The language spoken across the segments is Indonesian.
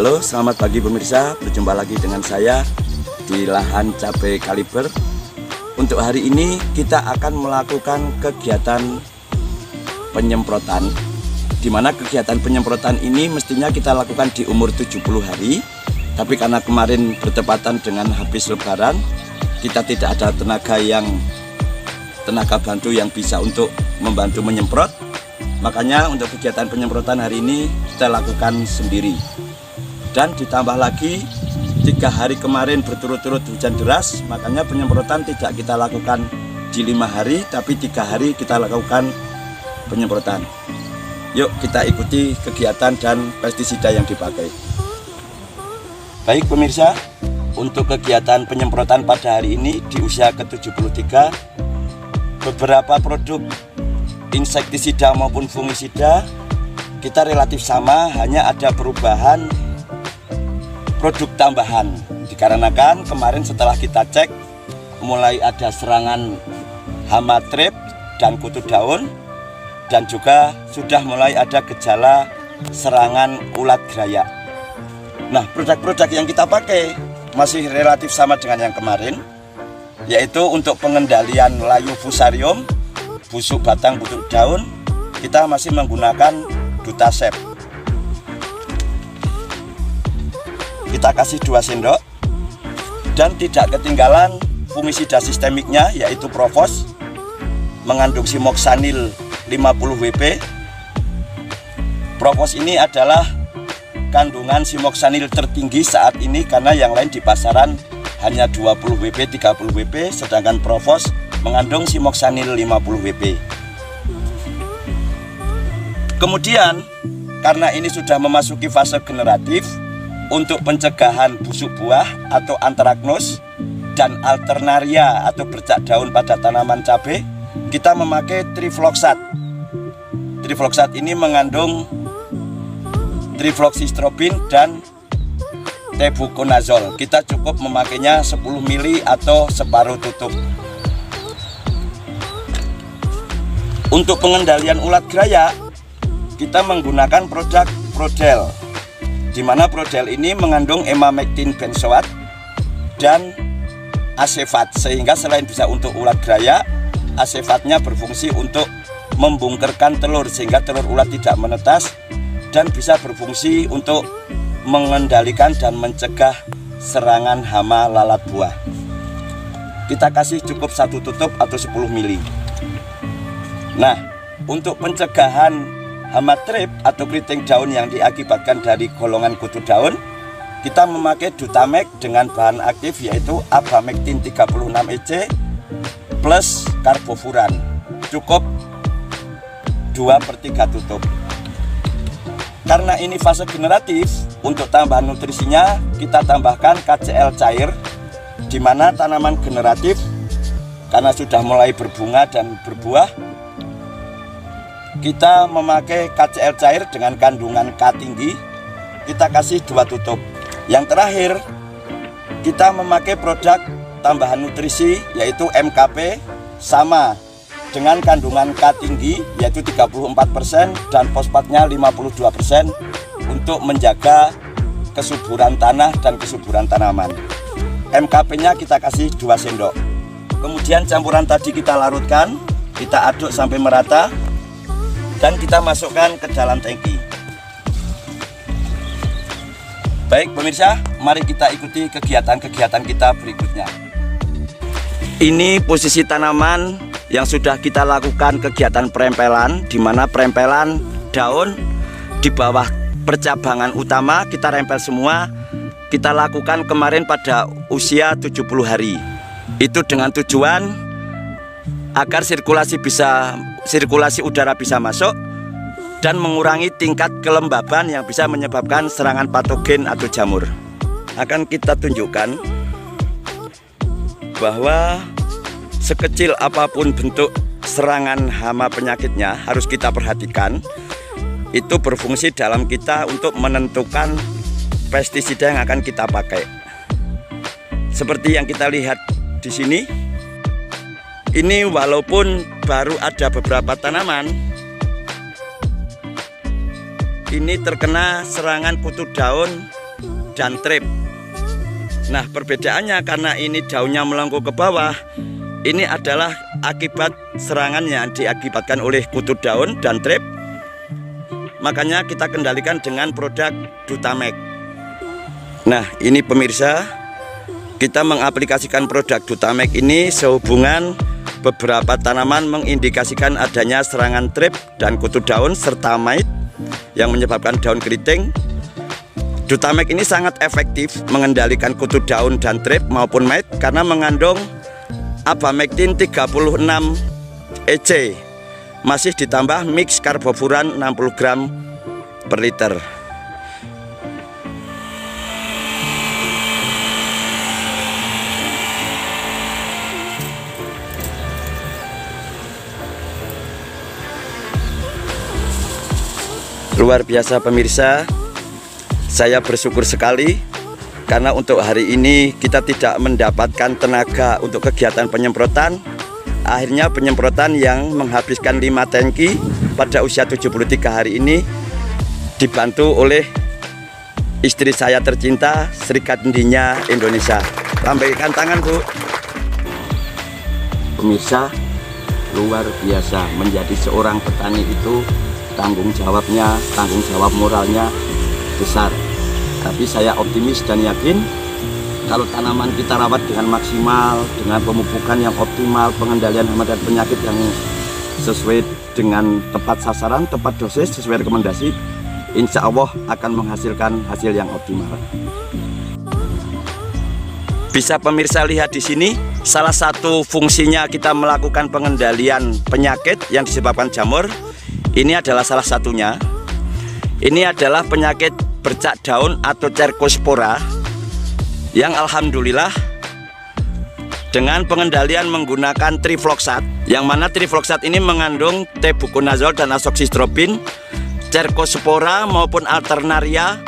Halo, selamat pagi pemirsa. Berjumpa lagi dengan saya di lahan cabai kaliber. Untuk hari ini kita akan melakukan kegiatan penyemprotan, di mana kegiatan penyemprotan ini mestinya kita lakukan di umur 70 hari. Tapi karena kemarin bertepatan dengan habis lebaran, kita tidak ada tenaga bantu yang bisa untuk membantu menyemprot. Makanya untuk kegiatan penyemprotan hari ini kita lakukan sendiri. Dan ditambah lagi 3 hari kemarin berturut-turut hujan deras, makanya penyemprotan tidak kita lakukan di 5 hari, tapi 3 hari kita lakukan penyemprotan. Yuk kita ikuti kegiatan dan pestisida yang dipakai. Baik pemirsa, untuk kegiatan penyemprotan pada hari ini di usia ke-73, beberapa produk insektisida maupun fungisida kita relatif sama, hanya ada perubahan produk tambahan. Dikarenakan kemarin setelah kita cek mulai ada serangan hama trip dan kutu daun, dan juga sudah mulai ada gejala serangan ulat gerayak. Nah, produk-produk yang kita pakai masih relatif sama dengan yang kemarin, yaitu untuk pengendalian layu fusarium, busuk batang busuk daun, kita masih menggunakan Dutasep. Kita kasih 2 sendok, dan tidak ketinggalan fungisida sistemiknya yaitu Provos, mengandung Simoxanil 50 WP. Provos ini adalah kandungan Simoxanil tertinggi saat ini, karena yang lain di pasaran hanya 20 WP, 30 WP, sedangkan Provos mengandung Simoxanil 50 WP. Kemudian karena ini sudah memasuki fase generatif, untuk pencegahan busuk buah atau antraknus dan alternaria atau bercak daun pada tanaman cabai, kita memakai trifloxat. Trifloxat ini mengandung trifloxystrobin dan tebuconazole. Kita cukup memakainya 10 ml atau separuh tutup. Untuk pengendalian ulat gerayak, kita menggunakan produk Prodel, di mana Prodel ini mengandung emamectin benzoat dan asefat, sehingga selain bisa untuk ulat gerayak, asefatnya berfungsi untuk membungkerkan telur sehingga telur ulat tidak menetas, dan bisa berfungsi untuk mengendalikan dan mencegah serangan hama lalat buah. Kita kasih cukup 1 tutup atau 10 ml. Nah, untuk pencegahan hama trip atau keriting daun yang diakibatkan dari golongan kutu daun, kita memakai Dutamek dengan bahan aktif yaitu Abamectin 36 EC plus karbofuran. Cukup 2/3 tutup. Karena ini fase generatif, untuk tambahan nutrisinya kita tambahkan KCl cair, di mana tanaman generatif karena sudah mulai berbunga dan berbuah, kita memakai KCl cair dengan kandungan K tinggi, kita kasih 2 tutup. Yang terakhir, kita memakai produk tambahan nutrisi yaitu MKP, sama dengan kandungan K tinggi yaitu 34% dan fosfatnya 52%, untuk menjaga kesuburan tanah dan kesuburan tanaman. MKP-nya kita kasih 2 sendok. Kemudian campuran tadi kita larutkan, kita aduk sampai merata, dan kita masukkan ke dalam tangki. Baik pemirsa, mari kita ikuti kegiatan-kegiatan kita berikutnya. Ini posisi tanaman yang sudah kita lakukan kegiatan perempelan, di mana perempelan daun di bawah percabangan utama kita rempel semua. Kita lakukan kemarin pada usia 70 hari. Itu dengan tujuan agar sirkulasi udara bisa masuk dan mengurangi tingkat kelembaban yang bisa menyebabkan serangan patogen atau jamur. Akan kita tunjukkan bahwa sekecil apapun bentuk serangan hama penyakitnya harus kita perhatikan. Itu berfungsi dalam kita untuk menentukan pestisida yang akan kita pakai. Seperti yang kita lihat di sini, ini walaupun baru ada beberapa tanaman ini terkena serangan kutu daun dan trip. Nah, perbedaannya karena ini daunnya melengkung ke bawah, ini adalah akibat serangan yang diakibatkan oleh kutu daun dan trip. Makanya kita kendalikan dengan produk Dutamek. Nah, ini pemirsa, kita mengaplikasikan produk Dutamek ini sehubungan beberapa tanaman mengindikasikan adanya serangan trip dan kutu daun serta mite yang menyebabkan daun keriting. Dutamek ini sangat efektif mengendalikan kutu daun dan trip maupun mite karena mengandung Abamectin 36 EC, masih ditambah mix karbofuran 60 gram per liter. Luar biasa pemirsa, saya bersyukur sekali karena untuk hari ini kita tidak mendapatkan tenaga untuk kegiatan penyemprotan. Akhirnya penyemprotan yang menghabiskan 5 tangki pada usia 73 hari ini dibantu oleh istri saya tercinta, Sri Kandinya Indonesia. Lambaikan tangan, Bu. Pemirsa, luar biasa, menjadi seorang petani itu tanggung jawabnya, tanggung jawab moralnya besar. Tapi saya optimis dan yakin kalau tanaman kita rawat dengan maksimal, dengan pemupukan yang optimal, pengendalian hama dan penyakit yang sesuai dengan tepat sasaran, tepat dosis, sesuai rekomendasi, insya Allah akan menghasilkan hasil yang optimal. Bisa pemirsa lihat di sini, salah satu fungsinya kita melakukan pengendalian penyakit yang disebabkan jamur. Ini adalah salah satunya. Ini adalah penyakit bercak daun atau Cercospora yang alhamdulillah dengan pengendalian menggunakan trifloxat, yang mana trifloxat ini mengandung tebuconazole dan azoxystrobin, Cercospora maupun Alternaria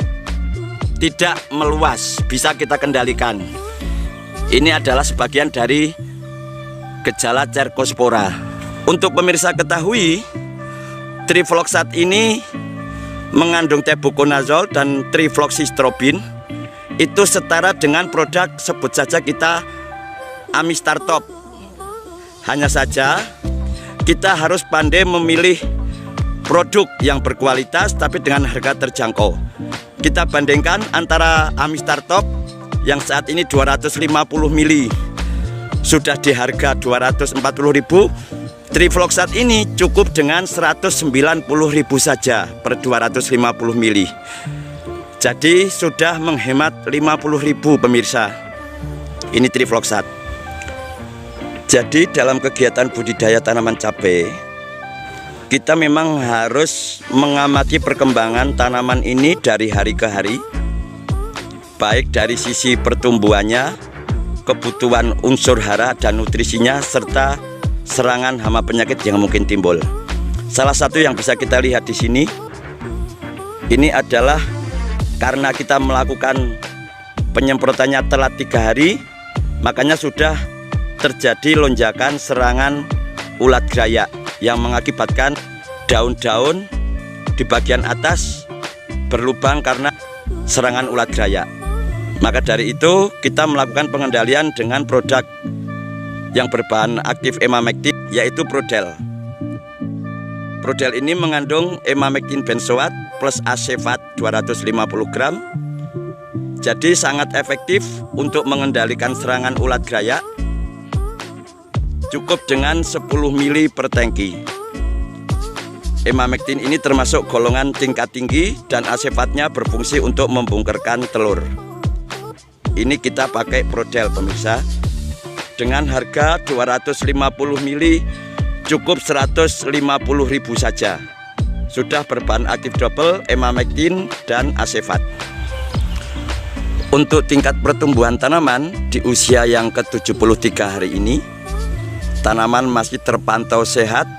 tidak meluas, bisa kita kendalikan. Ini adalah sebagian dari gejala Cercospora. Untuk pemirsa ketahui, trifloxat ini mengandung tebuconazole dan trifloxystrobin, itu setara dengan produk sebut saja kita Amistar Top. Hanya saja kita harus pandai memilih produk yang berkualitas tapi dengan harga terjangkau. Kita bandingkan antara Amistar Top yang saat ini 250 mili sudah di harga 240.000. Trifloxat ini cukup dengan 190.000 saja per 250 mili. Jadi sudah menghemat 50.000 pemirsa. Ini trifloxat. Jadi dalam kegiatan budidaya tanaman cabai, kita memang harus mengamati perkembangan tanaman ini dari hari ke hari, baik dari sisi pertumbuhannya, kebutuhan unsur hara dan nutrisinya, serta serangan hama penyakit yang mungkin timbul. Salah satu yang bisa kita lihat di sini, ini adalah karena kita melakukan penyemprotannya telat 3 hari, makanya sudah terjadi lonjakan serangan ulat gerayak yang mengakibatkan daun-daun di bagian atas berlubang karena serangan ulat gerayak. Maka dari itu kita melakukan pengendalian dengan produk yang berbahan aktif emamectin, yaitu Prodel. Prodel ini mengandung emamectin benzoat plus asefat 250 gram. Jadi sangat efektif untuk mengendalikan serangan ulat gerayak. Cukup dengan 10 mili per tangki. Emamectin ini termasuk golongan tingkat tinggi dan asefatnya berfungsi untuk membungkerkan telur. Ini kita pakai Prodel pemirsa. Dengan harga 250 mili cukup 150.000 saja. Sudah berbahan aktif double, emamectin dan asefat. Untuk tingkat pertumbuhan tanaman di usia yang ke-73 hari ini, tanaman masih terpantau sehat,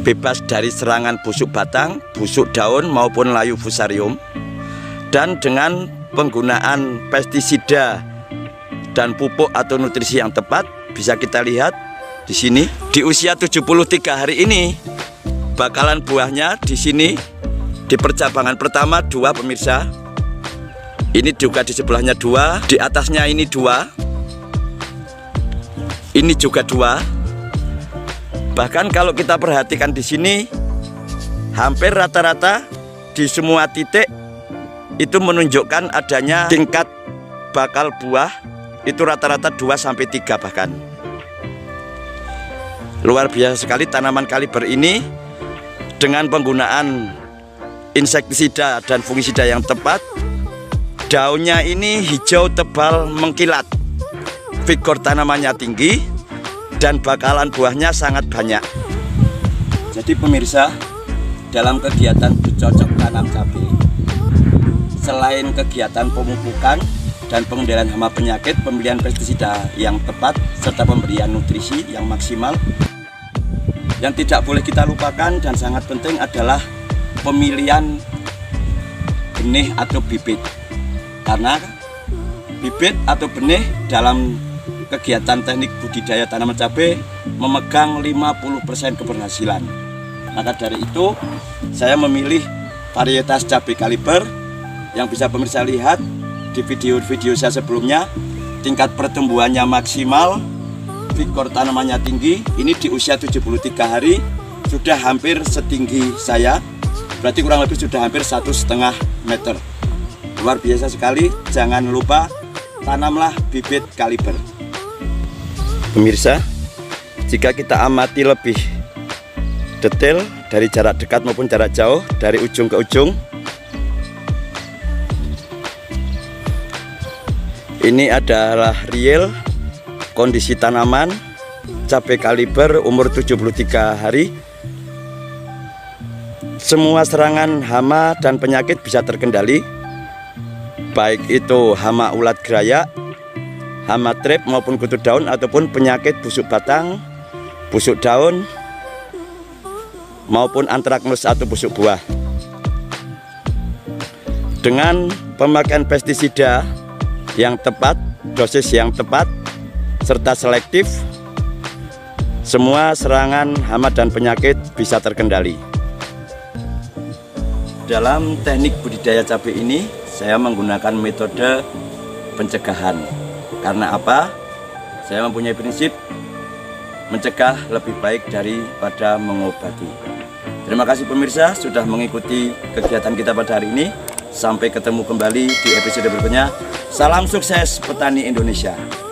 bebas dari serangan busuk batang, busuk daun maupun layu fusarium. Dan dengan penggunaan pestisida dan pupuk atau nutrisi yang tepat, bisa kita lihat di sini di usia 73 hari ini bakalan buahnya di sini di percabangan pertama 2 pemirsa. Ini juga di sebelahnya 2, di atasnya ini 2. Ini juga 2. Bahkan kalau kita perhatikan di sini, hampir rata-rata di semua titik itu menunjukkan adanya tingkat bakal buah itu rata-rata 2-3 bahkan. Luar biasa sekali tanaman kaliber ini dengan penggunaan insektisida dan fungisida yang tepat. Daunnya ini hijau tebal mengkilat, vigor tanamannya tinggi, dan bakalan buahnya sangat banyak. Jadi pemirsa, dalam kegiatan bercocok tanam cabai, selain kegiatan pemupukan dan pengendalian hama penyakit, pemilihan pestisida yang tepat, serta pemberian nutrisi yang maksimal, yang tidak boleh kita lupakan dan sangat penting adalah pemilihan benih atau bibit. Karena bibit atau benih dalam kegiatan teknik budidaya tanaman cabai memegang 50% keberhasilan. Maka dari itu saya memilih varietas cabai kaliber yang bisa pemirsa lihat di video-video saya sebelumnya. Tingkat pertumbuhannya maksimal, vigor tanamannya tinggi. Ini di usia 73 hari sudah hampir setinggi saya, berarti kurang lebih sudah hampir 1,5 meter. Luar biasa sekali. Jangan lupa tanamlah bibit kaliber. Pemirsa, jika kita amati lebih detail dari jarak dekat maupun jarak jauh, dari ujung ke ujung, ini adalah real kondisi tanaman cabai kaliber umur 73 hari. Semua serangan hama dan penyakit bisa terkendali, baik itu hama ulat gerayak, hama trip maupun kutu daun, ataupun penyakit busuk batang, busuk daun, maupun antraknus atau busuk buah. Dengan pemakaian pestisida yang tepat, dosis yang tepat, serta selektif, semua serangan hama dan penyakit bisa terkendali. Dalam teknik budidaya cabai ini, saya menggunakan metode pencegahan. Karena apa? Saya mempunyai prinsip mencegah lebih baik daripada mengobati. Terima kasih pemirsa sudah mengikuti kegiatan kita pada hari ini. Sampai ketemu kembali di episode berikutnya. Salam sukses petani Indonesia.